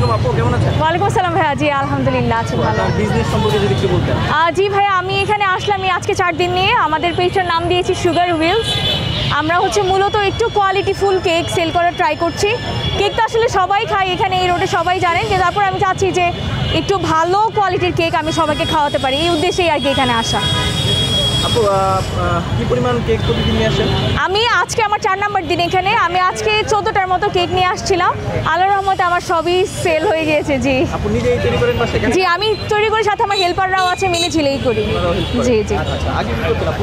আলাইকুম আপু, কেমন আছেন? ওয়ালাইকুম আসসালাম ভাইয়া। জি আলহামদুলিল্লাহ আছি ভালো। বিজনেস সম্পর্কে যদি একটু বলতেন। জি ভাইয়া, আমি এখানে আসলাম আজকে 4 দিন নিয়ে। আমাদের পেজটার নাম দিয়েছি সুগার হুইলস। আমরা মূলত একটু কোয়ালিটিফুল কেক সেল করার ট্রাই করছি। কেক তো আসলে সবাই খায়, এখানে এই রোডে সবাই জানেন, কিন্তু তারপর আমি চাচ্ছি যে একটু ভালো কোয়ালিটির কেক আমি সবাইকে খাওয়াতে পারি, এই উদ্দেশ্যেই আর কি এখানে আসা। আপু কি পরিমাণ কেক প্রতিদিন নিয়ে আসেন? আমি আজকে আমার 4 নাম্বার দিন এখানে। আমি আজকে 14টার মতো কেক নিয়ে আসছিলাম। আল্লাহর রহমতে আমার সবই সেল হয়ে গিয়েছে। জি আপু নিজেই তৈরি করেন বাসায়? জি আমি তৈরি করি, সাথে আমার হেল্পাররাও আছে, মিলে ঝিলেই করি। জি জি। আগে কি করতেন আপু?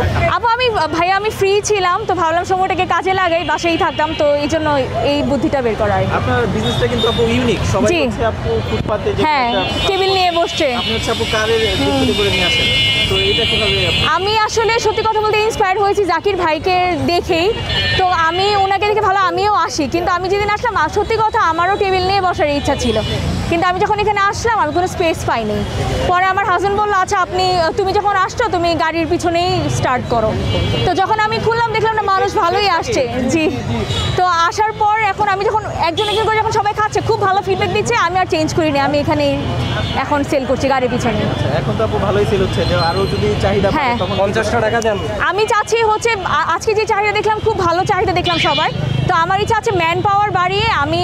ভাইয়া আমি ফ্রি ছিলাম, তো ভাবলাম সময়টাকে কাজে লাগাই, বাসায় থাকতাম, তো এই জন্য এই বুদ্ধিটা বের করা। আপনার বিজনেসটা কিন্তু আপু ইউনিক। সবাই হচ্ছে আপু ফুটপাতে যে হ্যাঁ টেবিল নিয়ে বসছে, আপনি হচ্ছে আপু কারের তৈরি করে নিয়ে আসেন, তো এটা কিভাবে? আমি আসলে সত্যি কথা বলতে ইন্সপায়ার হয়েছি জাকির ভাইকে দেখেই। তো আমি ওনাকে দেখে ভালো আমিও আসি, কিন্তু আমি যেদিন আসলাম সত্যি কথা আমারও টেবিল নিয়ে বসার ইচ্ছা ছিল, কিন্তু আমি যখন এখানে আসলাম আমি কোনো স্পেস পাইনি। পরে আমার হাজব্যান্ড বললো, আচ্ছা তুমি যখন আসছো তুমি গাড়ির পিছনেই স্টার্ট করো। তো যখন আমি খুললাম দেখলাম না মানুষ ভালোই আসছে। জি, তো আসার পর এখন আমি যখন একজন করে যখন সবাই খাচ্ছে, খুব ভালো ফিডব্যাক দিচ্ছে, আমি আর চেঞ্জ করিনি, আমি এখানেই এখন সেল করছি গাড়ির পিছনে। এখন তো আপু ভালোই সেল হচ্ছে, যে আরও যদি চাহিদা হ্যাঁ, তখন 50 টাকা দেন। আমি চাচ্ছি আজকে যে চাহিদা দেখলাম, খুব ভালো চাহিদা দেখলাম সবার, তো আমার ইচ্ছা আছে ম্যান পাওয়ার বাড়িয়ে আমি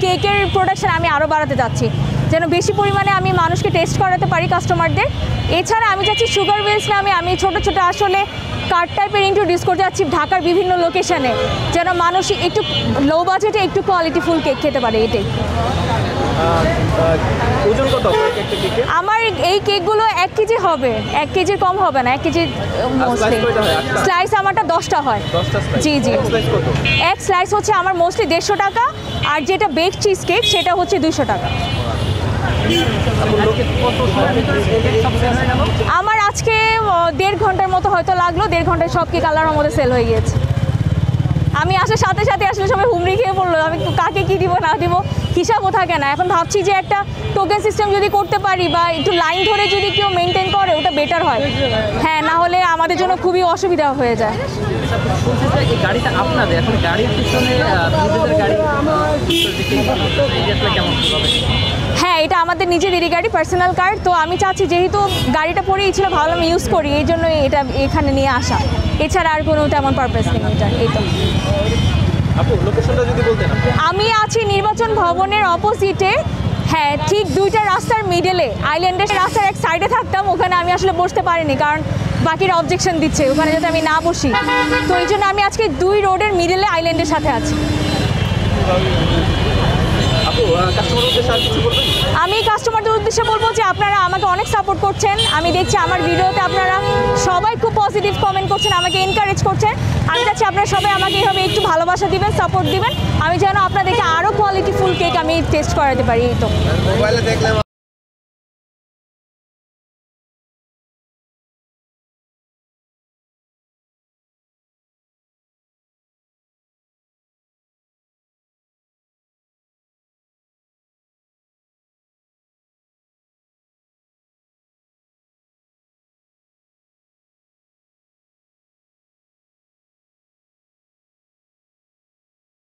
কেকের প্রোডাকশন আমি আরও বাড়াতে যাচ্ছি, যেন বেশি পরিমাণে আমি মানুষকে টেস্ট করাতে পারি কাস্টমারদের। এছাড়া আমি চাচ্ছি সুগার হুইলস নামে আমি ছোটো ছোটো আসলে কার্ড টাইপের ইন্ট্রোডিউস করতে যাচ্ছি ঢাকার বিভিন্ন লোকেশনে, যেন মানুষ একটু লো বাজেটে একটু কোয়ালিটিফুল কেক খেতে পারে। এটাই। ওজন কত একটা কেকে? আমার এই কেকগুলো 1 কেজি হবে, 1 কেজির কম হবে না, 1 কেজি মোস্টলি। স্লাইস আমারটা 10টা হয়। জি জি। এক স্লাইস হচ্ছে আমার মোস্টলি 150 টাকা, আর যেটা বেক চিজ কেক সেটা হচ্ছে 200 টাকা। আমার আজকে 1.5 ঘন্টার মতো হয়তো লাগলো, 1.5 ঘন্টায় সব কেক আল্লাহর মধ্যে সেল হয়ে গিয়েছে। আমি আসার সাথে সাথে আসলে সবাই হুমড়ি খেয়ে পড়লো, আমি কাকে কী দিব না দিব হিসাবও থাকে না। এখন ভাবছি যে একটা টোকেন সিস্টেম যদি করতে পারি বা একটু লাইন ধরে যদি কেউ মেনটেন করে ওটা বেটার হয়। হ্যাঁ, না হলে আমাদের জন্য খুবই অসুবিধা হয়ে যায়। এই গাড়িটা আপনাদের, এখন গাড়ির পিছনে নিজেদের গাড়ি কেমন? হ্যাঁ, এটা আমাদের নিজেদেরই গাড়ি, পার্সোনাল কার। তো আমি চাচ্ছি যেহেতু গাড়িটা পরেই ছিল, ভাবলাম ইউজ করি, এই জন্য এটা এখানে নিয়ে আসা। এছাড়া আর কোনো তেমন পারপাস নেই এটা। এই তো। আপু লোকেশনটা যদি বলতেন। আমি আছি নির্বাচন ভবনের অপোজিটে। হ্যাঁ, ঠিক 2টা রাস্তার মিডলে, আইল্যান্ডের রাস্তার এক সাইডে থাকতাম, ওখানে আমি আসলে বসতে পারিনি কারণ বাকিরা অবজেকশন দিচ্ছে ওখানে যাতে আমি না বসি, তো এই জন্য আমি আজকে 2 রোডের মিডলে আইল্যান্ডের সাথে আছি। আমি কাস্টমারদের উদ্দেশ্যে বলবো যে আপনারা আমাকে অনেক সাপোর্ট করছেন। আমি দেখছি আমার ভিডিওতে আপনারা সবাই খুব পজিটিভ কমেন্ট করছেন, আমাকে এনকারেজ করছেন। আমি চাচ্ছি আপনারা সবাই আমাকে এইভাবে একটু ভালোবাসা দিবেন, সাপোর্ট দিবেন, আমি যেন আপনাদেরকে আরও কোয়ালিটিফুল কেক আমি টেস্ট করাতে পারি। এই তো।